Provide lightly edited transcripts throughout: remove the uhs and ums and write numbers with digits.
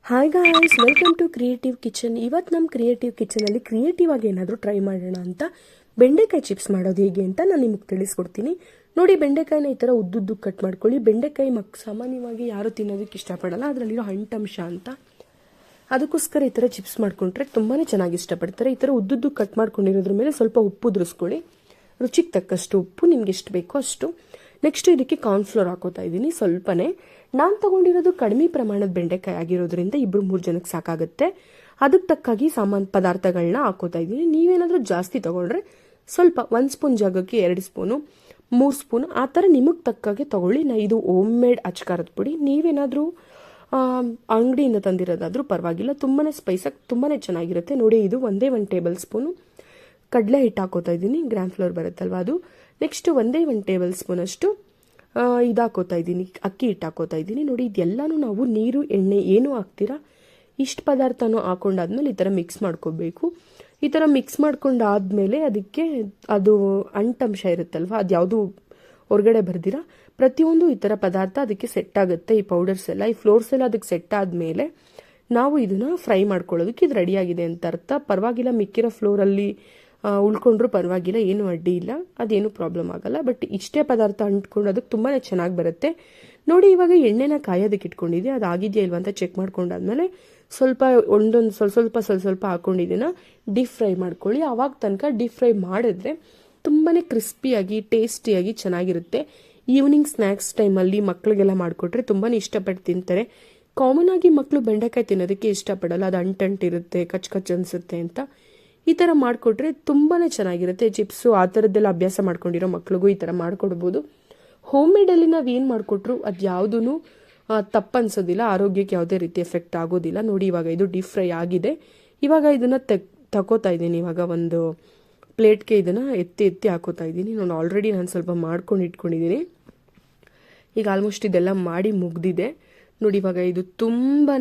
Hi guys, welcome to creative kitchen. ಇವತ್ತು ನಮ್ಮ creative ಕಿಚನಲ್ಲಿ creative ಆಗಿ ಏನಾದರೂ ಟ್ರೈ ಮಾಡೋಣ ಅಂತ ಬೆಂಡೆಕಾಯಿ ಚಿಪ್ಸ್ ಮಾಡೋದು ಹೇಗೆ ಅಂತ ನಾನು ನಿಮಗೆ ತಿಳಿಸ್ಕೊಡ್ತೀನಿ. ನೋಡಿ, ಬೆಂಡೆಕಾಯಿನ ಈ ಥರ ಉದ್ದುದ್ದು ಕಟ್ ಮಾಡ್ಕೊಳ್ಳಿ. ಬೆಂಡೆಕಾಯಿ ಸಾಮಾನ್ಯವಾಗಿ ಯಾರು ತಿನ್ನೋದಕ್ಕೆ ಇಷ್ಟಪಡಲ್ಲ, ಅದರಲ್ಲಿರೋ ಅಂಟಂಶ ಅಂತ. ಅದಕ್ಕೋಸ್ಕರ ಈ ಥರ ಚಿಪ್ಸ್ ಮಾಡ್ಕೊಂಡ್ರೆ ತುಂಬಾ ಚೆನ್ನಾಗಿ ಇಷ್ಟಪಡ್ತಾರೆ. ಈ ಥರ ಉದ್ದುದ್ದು ಕಟ್ ಮಾಡ್ಕೊಂಡಿರೋದ್ರ ಮೇಲೆ ಸ್ವಲ್ಪ ಉಪ್ಪು ದುರಿಸ್ಕೊಳ್ಳಿ. ರುಚಿಗೆ ತಕ್ಕಷ್ಟು ಉಪ್ಪು, ನಿಮ್ಗೆ ಎಷ್ಟು ಬೇಕೋ ಅಷ್ಟು. ನೆಕ್ಸ್ಟ್ ಇದಕ್ಕೆ ಕಾರ್ನ್ಫ್ಲೋರ್ ಹಾಕೋತಾ ಇದ್ದೀನಿ ಸ್ವಲ್ಪನೇ. ನಾನು ತಗೊಂಡಿರೋದು ಕಡಿಮೆ ಪ್ರಮಾಣದ ಬೆಂಡೆಕಾಯಿ ಆಗಿರೋದ್ರಿಂದ 2-3 ಜನಕ್ಕೆ ಸಾಕಾಗುತ್ತೆ. ಅದಕ್ಕೆ ತಕ್ಕಾಗಿ ಪದಾರ್ಥಗಳನ್ನ ಹಾಕೋತಾ ಇದ್ದೀನಿ. ನೀವೇನಾದರೂ ಜಾಸ್ತಿ ತಗೊಂಡ್ರೆ ಸ್ವಲ್ಪ 1 ಸ್ಪೂನ್ ಜಾಗಕ್ಕೆ 2 ಸ್ಪೂನು 3 ಸ್ಪೂನ್ ಆ ಥರ ನಿಮಗೆ ತಕ್ಕಾಗೆ ತಗೊಳ್ಳಿ. ಇದು ಹೋಮ್ ಮೇಡ್ ಅಚ್ಕಾರದ ಪುಡಿ. ನೀವೇನಾದರೂ ಅಂಗಡಿಯಿಂದ ತಂದಿರೋದಾದರೂ ಪರವಾಗಿಲ್ಲ. ತುಂಬಾ ಸ್ಪೈಸಾಗಿ ತುಂಬಾ ಚೆನ್ನಾಗಿರುತ್ತೆ. ನೋಡಿ, ಇದು 1 ಟೇಬಲ್ ಸ್ಪೂನು ಕಡಲೆ ಹಿಟ್ಟು ಹಾಕೋತಾ ಇದ್ದೀನಿ. ಗ್ರಾಮ್ ಫ್ಲೋರ್ ಬರುತ್ತಲ್ವ ಅದು. ನೆಕ್ಸ್ಟ್ 1 ಟೇಬಲ್ ಸ್ಪೂನ್ ಅಷ್ಟು ಇದು ಹಾಕೋತಾ ಇದ್ದೀನಿ, ಅಕ್ಕಿ ಹಿಟ್ಟು ಹಾಕೋತಾ ಇದ್ದೀನಿ. ನೋಡಿ, ಇದೆಲ್ಲನೂ ನಾವು ನೀರು ಎಣ್ಣೆ ಏನೂ ಹಾಕ್ತೀರಾ ಇಷ್ಟು ಪದಾರ್ಥನೂ ಹಾಕೊಂಡಾದ್ಮೇಲೆ ಈ ಥರ ಮಿಕ್ಸ್ ಮಾಡ್ಕೋಬೇಕು. ಈ ಥರ ಮಿಕ್ಸ್ ಮಾಡ್ಕೊಂಡಾದ್ಮೇಲೆ ಅದಕ್ಕೆ ಅದು ಅಂಟಂಶ ಇರುತ್ತಲ್ವ, ಅದು ಯಾವುದು ಹೊರಗಡೆ ಬರ್ದಿರಾ ಪ್ರತಿಯೊಂದು ಈ ಥರ ಪದಾರ್ಥ ಅದಕ್ಕೆ ಸೆಟ್ ಆಗುತ್ತೆ. ಈ ಪೌಡರ್ಸ್ ಎಲ್ಲ, ಈ ಫ್ಲೋರ್ಸ್ ಎಲ್ಲ ಅದಕ್ಕೆ ಸೆಟ್ ಆದಮೇಲೆ ನಾವು ಇದನ್ನ ಫ್ರೈ ಮಾಡ್ಕೊಳ್ಳೋದಕ್ಕೆ ಇದು ರೆಡಿಯಾಗಿದೆ ಅಂತ ಅರ್ಥ. ಪರವಾಗಿಲ್ಲ, ಮಿಕ್ಕಿರೋ ಫ್ಲೋರಲ್ಲಿ ಉಳ್ಕೊಂಡ್ರೂ ಪರವಾಗಿಲ್ಲ, ಏನು ಅಡ್ಡಿ ಇಲ್ಲ, ಅದೇನು ಪ್ರಾಬ್ಲಮ್ ಆಗಲ್ಲ. ಬಟ್ ಇಷ್ಟೇ ಪದಾರ್ಥ ಅಂಟ್ಕೊಂಡು ಅದಕ್ಕೆ ತುಂಬಾ ಚೆನ್ನಾಗಿ ಬರುತ್ತೆ. ನೋಡಿ, ಇವಾಗ ಎಣ್ಣೆನ ಕಾಯೋದಕ್ಕೆ ಇಟ್ಕೊಂಡಿದ್ದೆ, ಅದು ಆಗಿದೆಯಾ ಇಲ್ವಾ ಅಂತ ಚೆಕ್ ಮಾಡ್ಕೊಂಡಾದ್ಮೇಲೆ ಸ್ವಲ್ಪ ಸ್ವಲ್ಪ ಹಾಕೊಂಡಿದ್ದೀನ ಡೀಪ್ ಫ್ರೈ ಮಾಡ್ಕೊಳ್ಳಿ. ಆವಾಗ ತನಕ ಡೀಪ್ ಫ್ರೈ ಮಾಡಿದ್ರೆ ತುಂಬಾ ಕ್ರಿಸ್ಪಿಯಾಗಿ ಟೇಸ್ಟಿಯಾಗಿ ಚೆನ್ನಾಗಿರುತ್ತೆ. ಈವ್ನಿಂಗ್ ಸ್ನ್ಯಾಕ್ಸ್ ಟೈಮಲ್ಲಿ ಮಕ್ಕಳಿಗೆಲ್ಲ ಮಾಡಿಕೊಟ್ರೆ ತುಂಬಾ ಇಷ್ಟಪಟ್ಟು ತಿಂತಾರೆ. ಕಾಮನ್ ಆಗಿ ಮಕ್ಕಳು ಬೆಂಡೆಕಾಯಿ ತಿನ್ನೋದಕ್ಕೆ ಇಷ್ಟಪಡಲ್ಲ, ಅದು ಅಂಟಿರುತ್ತೆ, ಕಚ್ ಅನಿಸುತ್ತೆ ಅಂತ. ಈ ಥರ ಮಾಡಿಕೊಟ್ರೆ ತುಂಬಾ ಚೆನ್ನಾಗಿರುತ್ತೆ. ಚಿಪ್ಸು ಆ ಥರದ್ದೆಲ್ಲ ಅಭ್ಯಾಸ ಮಾಡ್ಕೊಂಡಿರೋ ಮಕ್ಳಿಗೂ ಈ ಥರ ಮಾಡಿಕೊಡ್ಬೋದು. ಹೋಮ್ ಮೇಡಲ್ಲಿ ನಾವು ಏನು ಮಾಡಿಕೊಟ್ರು ಅದು ಯಾವುದೂ ತಪ್ಪನ್ಸೋದಿಲ್ಲ, ಆರೋಗ್ಯಕ್ಕೆ ಯಾವುದೇ ರೀತಿ ಎಫೆಕ್ಟ್ ಆಗೋದಿಲ್ಲ. ನೋಡಿ, ಇವಾಗ ಇದು ಡೀಪ್ ಫ್ರೈ ಆಗಿದೆ. ಇವಾಗ ಇದನ್ನು ತಗೋತಾ ಇದ್ದೀನಿ. ಇವಾಗ ಒಂದು ಪ್ಲೇಟ್ಗೆ ಇದನ್ನು ಎತ್ತಿ ಹಾಕೋತಾ ಇದ್ದೀನಿ. ಆಲ್ರೆಡಿ ನಾನು ಸ್ವಲ್ಪ ಮಾಡ್ಕೊಂಡು ಇಟ್ಕೊಂಡಿದ್ದೀನಿ. ಈಗ ಆಲ್ಮೋಸ್ಟ್ ಇದೆಲ್ಲ ಮಾಡಿ ಮುಗ್ದಿದೆ. ನೋಡಿ, ಇವಾಗ ಇದು ತುಂಬಾ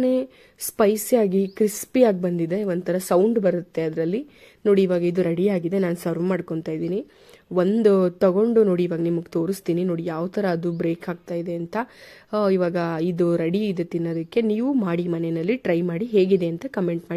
ಸ್ಪೈಸಿಯಾಗಿ ಕ್ರಿಸ್ಪಿಯಾಗಿ ಬಂದಿದೆ. ಒಂಥರ ಸೌಂಡ್ ಬರುತ್ತೆ ಅದರಲ್ಲಿ. ನೋಡಿ, ಇವಾಗ ಇದು ರೆಡಿಯಾಗಿದೆ. ನಾನು ಸರ್ವ್ ಮಾಡ್ಕೊತಾ ಇದ್ದೀನಿ. ತಗೊಂಡು ನೋಡಿ, ಇವಾಗ ನಿಮಗೆ ತೋರಿಸ್ತೀನಿ. ನೋಡಿ ಯಾವ ಥರ ಅದು ಬ್ರೇಕ್ ಆಗ್ತಾ ಇದೆ ಅಂತ. ಇವಾಗ ಇದು ರೆಡಿ ಇದೆ ತಿನ್ನೋದಕ್ಕೆ. ನೀವು ಮಾಡಿ ಮನೆಯಲ್ಲಿ ಟ್ರೈ ಮಾಡಿ, ಹೇಗಿದೆ ಅಂತ ಕಮೆಂಟ್ ಮಾಡಿ.